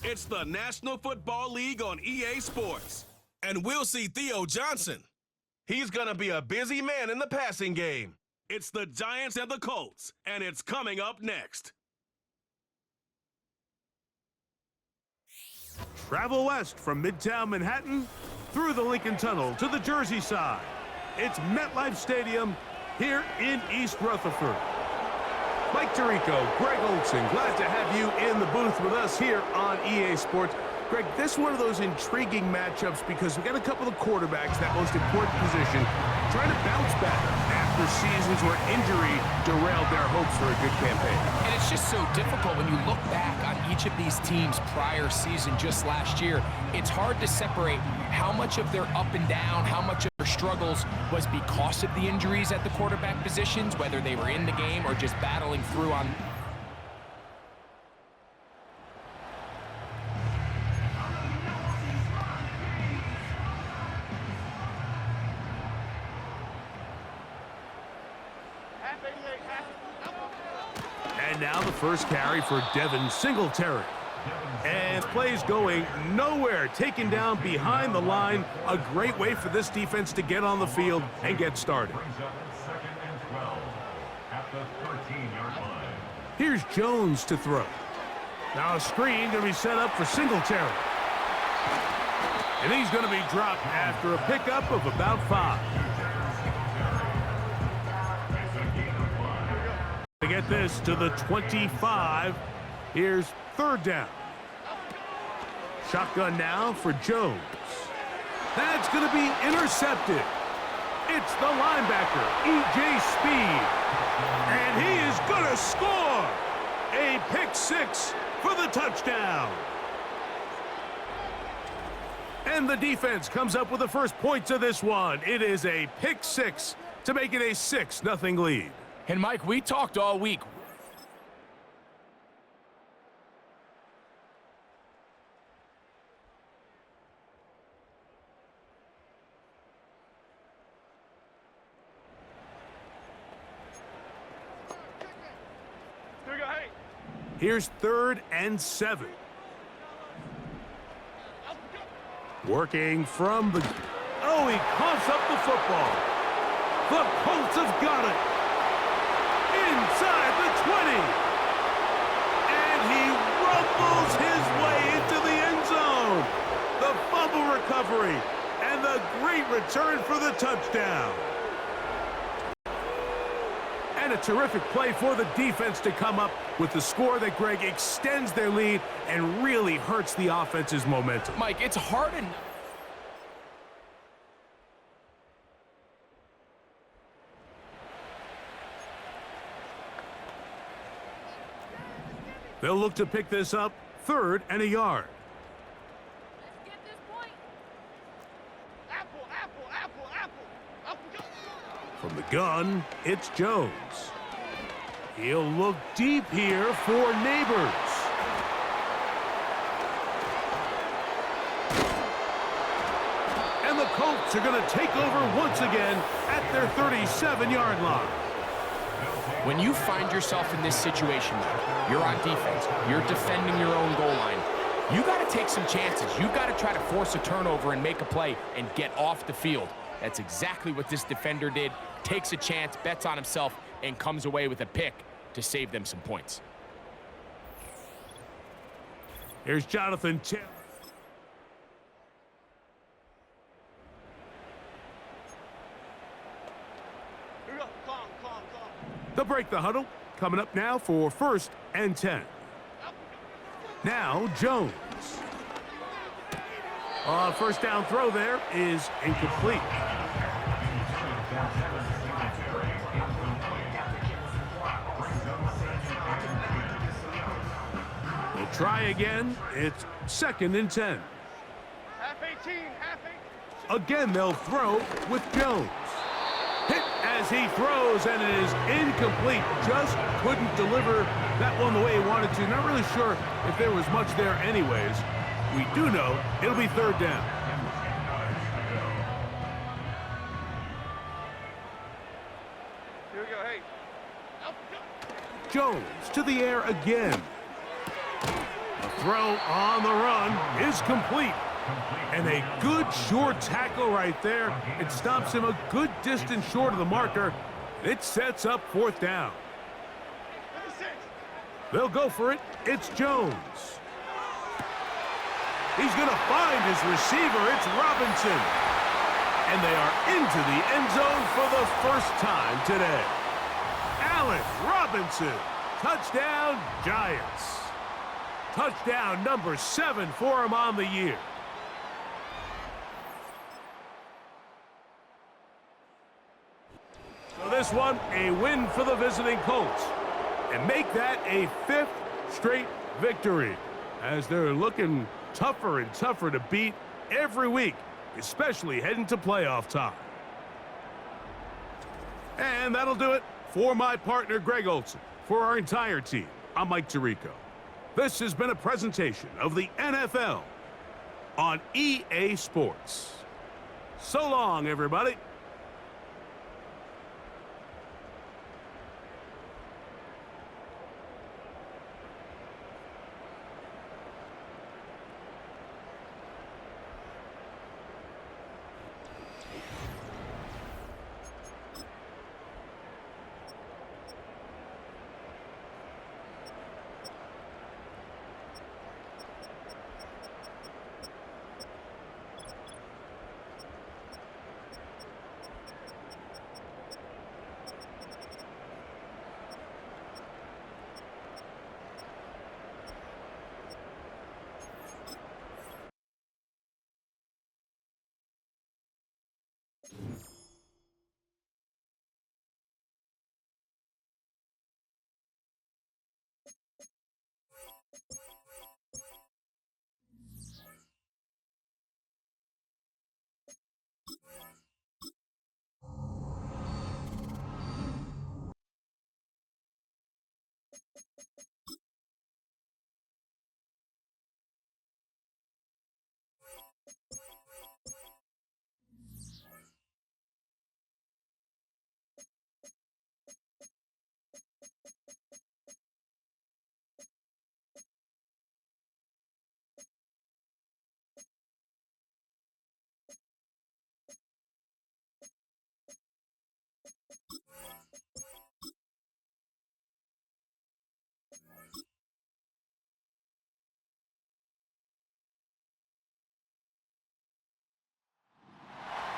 It's the National Football League on EA Sports. And we'll see Theo Johnson. He's going to be a busy man in the passing game. It's the Giants and the Colts, and it's coming up next. Travel west from Midtown Manhattan through the Lincoln Tunnel to the Jersey side. It's MetLife Stadium here in East Rutherford. Mike Tirico, Greg Olson, glad to have you in the booth with us here on EA Sports. Greg, this is one of those intriguing matchups because we got a couple of quarterbacks, that most important position, trying to bounce back after seasons where injury derailed their hopes for a good campaign. And it's just so difficult when you look back on each of these teams' prior season just last year. It's hard to separate how much of their up and down, how much of their struggles was because of the injuries at the quarterback positions, whether they were in the game or just battling through on. And now the first carry for Devin Singletary. And plays going nowhere, taken down behind the line. A great way for this defense to get on the field and get started. Here's Jones to throw. Now a screen going to be set up for Singletary. And he's going to be dropped after a pickup of about 5. To get this to the 25, here's third down. Shotgun now for Jones. That's going to be intercepted. It's the linebacker, E.J. Speed. And he is going to score. A pick 6 for the touchdown. And the defense comes up with the first points of this one. It is a pick 6 to make it a 6-0 lead. And Mike, we talked all week. Here's 3rd and 7. Working from the... Oh, he coughs up the football. The Colts have got it. Inside the 20. And he rumbles his way into the end zone. The fumble recovery and the great return for the touchdown. And a terrific play for the defense to come up with the score that, Greg, extends their lead and really hurts the offense's momentum. Mike, it's hard enough. They'll look to pick this up, 3rd and a yard. Let's get this point. Apple. From the gun, it's Jones. He'll look deep here for Neighbors. And the Colts are going to take over once again at their 37-yard line. When you find yourself in this situation, you're on defense, you're defending your own goal line, you got to take some chances. You've got to try to force a turnover and make a play and get off the field. That's exactly what this defender did. Takes a chance, bets on himself, and comes away with a pick to save them some points. Here's Jonathan Taylor. They'll break the huddle. Coming up now for 1st and 10. Now Jones. First down throw there is incomplete. They'll try again. It's 2nd and 10. Half 18. Again, they'll throw with Jones. Hit as he throws, and it is incomplete. Just couldn't deliver that one the way he wanted to. Not really sure if there was much there anyways. We do know it'll be 3rd down. Here we go, hey. Jones to the air again. A throw on the run is complete. And a good short tackle right there. It stops him a good distance short of the marker. It sets up 4th down. They'll go for it. It's Jones. He's going to find his receiver. It's Robinson. And they are into the end zone for the first time today. Allen Robinson. Touchdown, Giants. Touchdown number 7 for him on the year. So this one, a win for the visiting Colts. And make that a 5th straight victory, as they're looking tougher and tougher to beat every week, especially heading to playoff time. And that'll do it for my partner, Greg Olson. For our entire team, I'm Mike Tirico. This has been a presentation of the NFL on EA Sports. So long, everybody.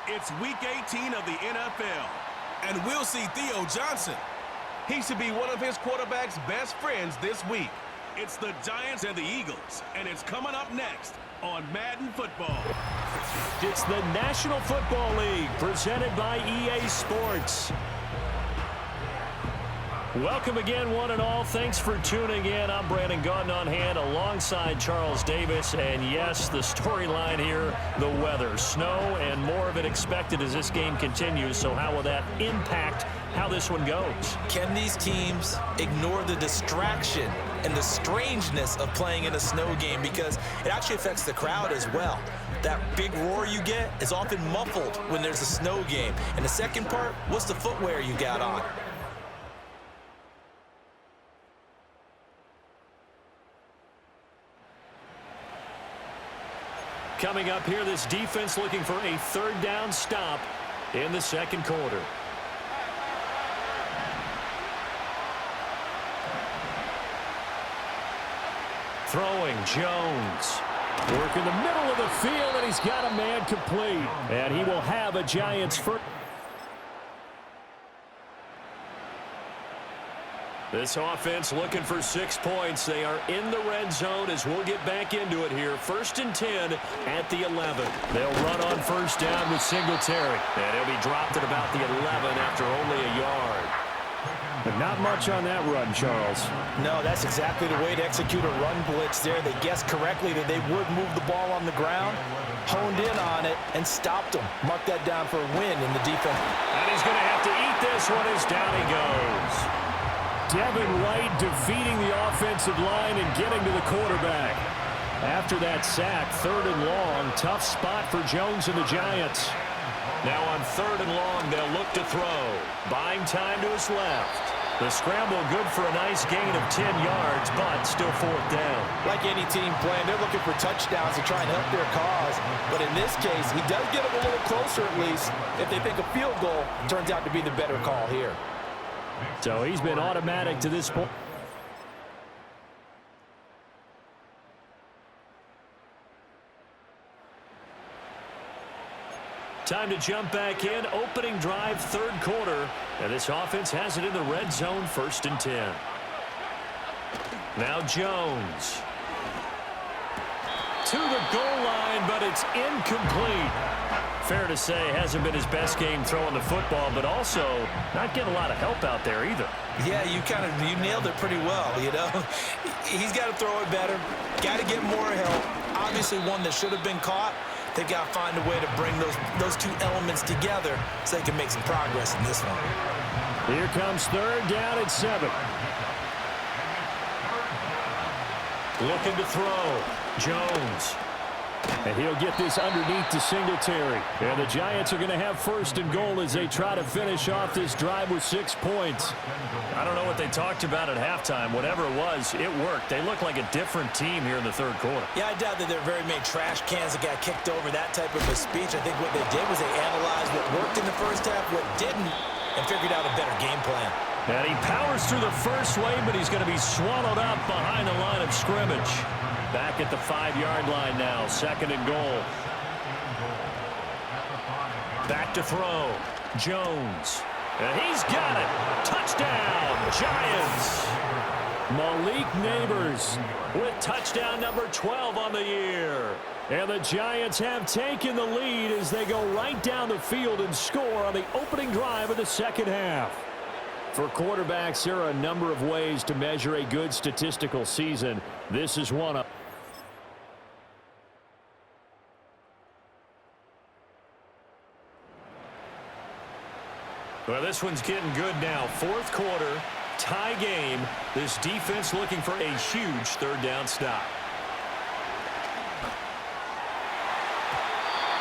It's Week 18 of the NFL, and we'll see Theo Johnson. He should be one of his quarterback's best friends this week. It's the Giants and the Eagles, and it's coming up next on Madden Football. It's the National Football League presented by EA Sports. Welcome again, one and all. Thanks for tuning in. I'm Brandon Gaudin on hand alongside Charles Davis. And yes, the storyline here, the weather. Snow and more of it expected as this game continues. So how will that impact how this one goes? Can these teams ignore the distraction and the strangeness of playing in a snow game? Because it actually affects the crowd as well. That big roar you get is often muffled when there's a snow game. And the second part, what's the footwear you got on? Coming up here, this defense looking for a 3rd down stop in the 2nd quarter. Throwing, Jones. Work in the middle of the field, and he's got a man complete. And he will have a Giants first. This offense looking for 6 points. They are in the red zone as we'll get back into it here. 1st and 10 at the 11. They'll run on 1st down with Singletary. And he'll be dropped at about the 11 after only a yard. But not much on that run, Charles. No, that's exactly the way to execute a run blitz there. They guessed correctly that they would move the ball on the ground, honed in on it, and stopped them. Mark that down for a win in the defense. And he's going to have to eat this one as down he goes. Devin White defeating the offensive line and getting to the quarterback. After that sack, 3rd and long, tough spot for Jones and the Giants. Now on 3rd and long, they'll look to throw. Buying time to his left. The scramble good for a nice gain of 10 yards, but still fourth down. Like any team playing, they're looking for touchdowns to try and help their cause. But in this case, he does get them a little closer at least. If they think a field goal turns out to be the better call here. So he's been automatic to this point. Time to jump back in. Opening drive, third quarter. And this offense has it in the red zone, 1st and 10. Now Jones. To the goal line, but it's incomplete. Fair to say, hasn't been his best game throwing the football, but also not getting a lot of help out there either. Yeah, you nailed it pretty well, you know. He's got to throw it better. Got to get more help. Obviously one that should have been caught. They got to find a way to bring those two elements together so they can make some progress in this one. Here comes third down at 7. Looking to throw. Jones. And he'll get this underneath to Singletary. And the Giants are going to have 1st and goal as they try to finish off this drive with 6 points. I don't know what they talked about at halftime. Whatever it was, it worked. They look like a different team here in the third quarter. Yeah, I doubt that there are very many trash cans that got kicked over that type of a speech. I think what they did was they analyzed what worked in the first half, what didn't, and figured out a better game plan. And he powers through the first wave, but he's going to be swallowed up behind the line of scrimmage. Back at the 5-yard line now, 2nd and goal. Back to throw. Jones. And he's got it. Touchdown, Giants. Malik Neighbors with touchdown number 12 on the year. And the Giants have taken the lead as they go right down the field and score on the opening drive of the second half. For quarterbacks, there are a number of ways to measure a good statistical season. This is one of. Well, this one's getting good now. 4th quarter, tie game. This defense looking for a huge third down stop.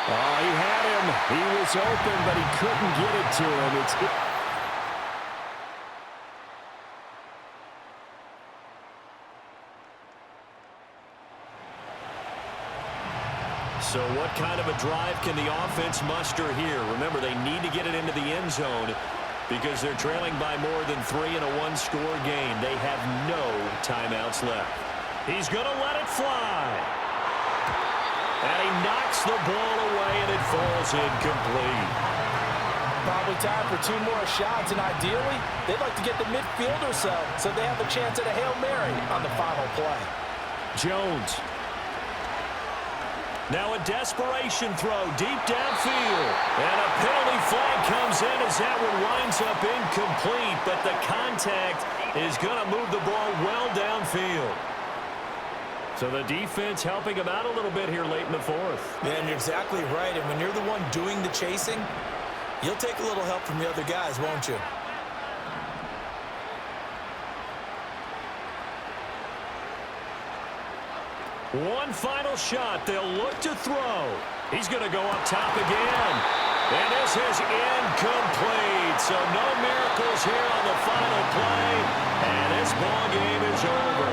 Oh, he had him. He was open, but he couldn't get it to him. So what kind of a drive can the offense muster here? Remember, they need to get it into the end zone because they're trailing by more than 3 in a one-score game. They have no timeouts left. He's going to let it fly. And he knocks the ball away, and it falls incomplete. Probably time for 2 more shots, and ideally, they'd like to get the midfield or so they have a chance at a Hail Mary on the final play. Jones. Now a desperation throw deep downfield. And a penalty flag comes in as that one winds up incomplete. But the contact is going to move the ball well downfield. So the defense helping him out a little bit here late in the 4th. Yeah, and you're exactly right. And when you're the one doing the chasing, you'll take a little help from the other guys, won't you? One final shot. They'll look to throw. He's going to go up top again. And this is incomplete. So no miracles here on the final play. And this ball game is over.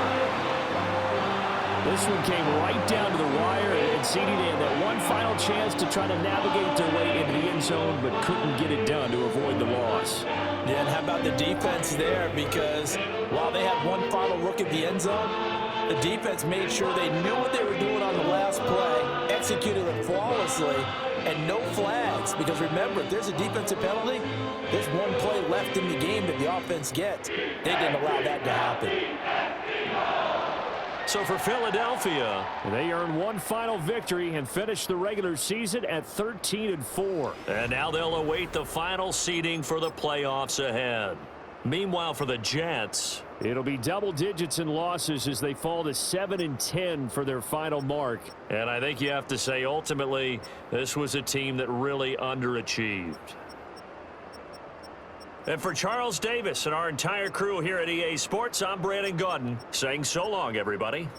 This one came right down to the wire, and CD they had that one final chance to try to navigate their way into the end zone, but couldn't get it done to avoid the loss. Yeah, and how about the defense there? Because while they had one final look at the end zone, the defense made sure they knew what they were doing on the last play, executed it flawlessly, and no flags. Because remember, if there's a defensive penalty, there's one play left in the game that the offense gets. They didn't allow that to happen. So for Philadelphia, they earn one final victory and finish the regular season at 13-4. And now they'll await the final seeding for the playoffs ahead. Meanwhile, for the Jets, it'll be double digits in losses as they fall to 7-10 for their final mark. And I think you have to say, ultimately, this was a team that really underachieved. And for Charles Davis and our entire crew here at EA Sports, I'm Brandon Gaudin saying so long, everybody.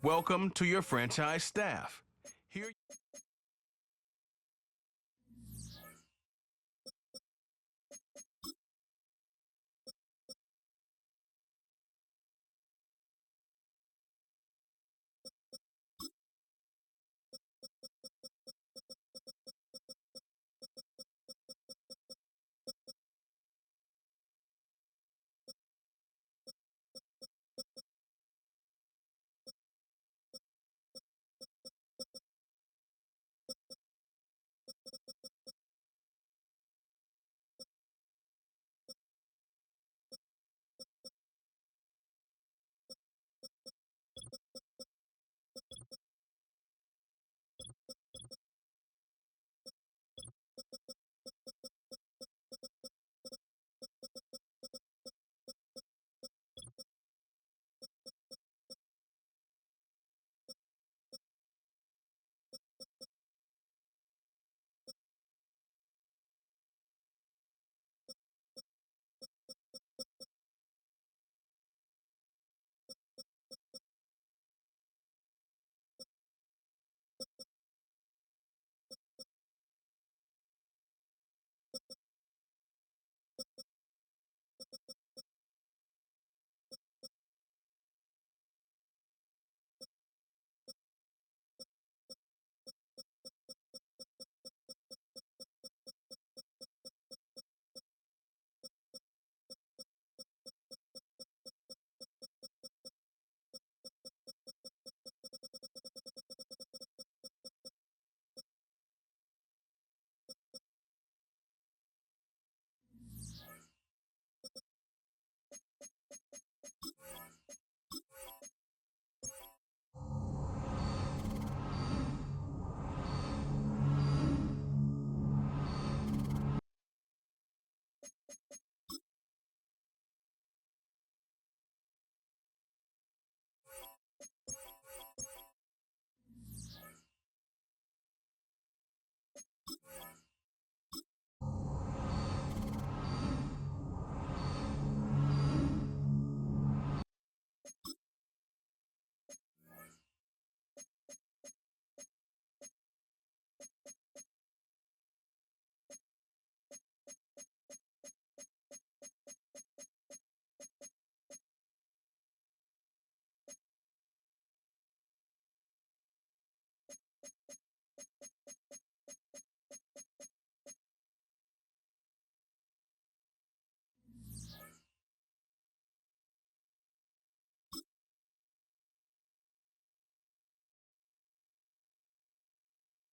Welcome to your franchise staff. Here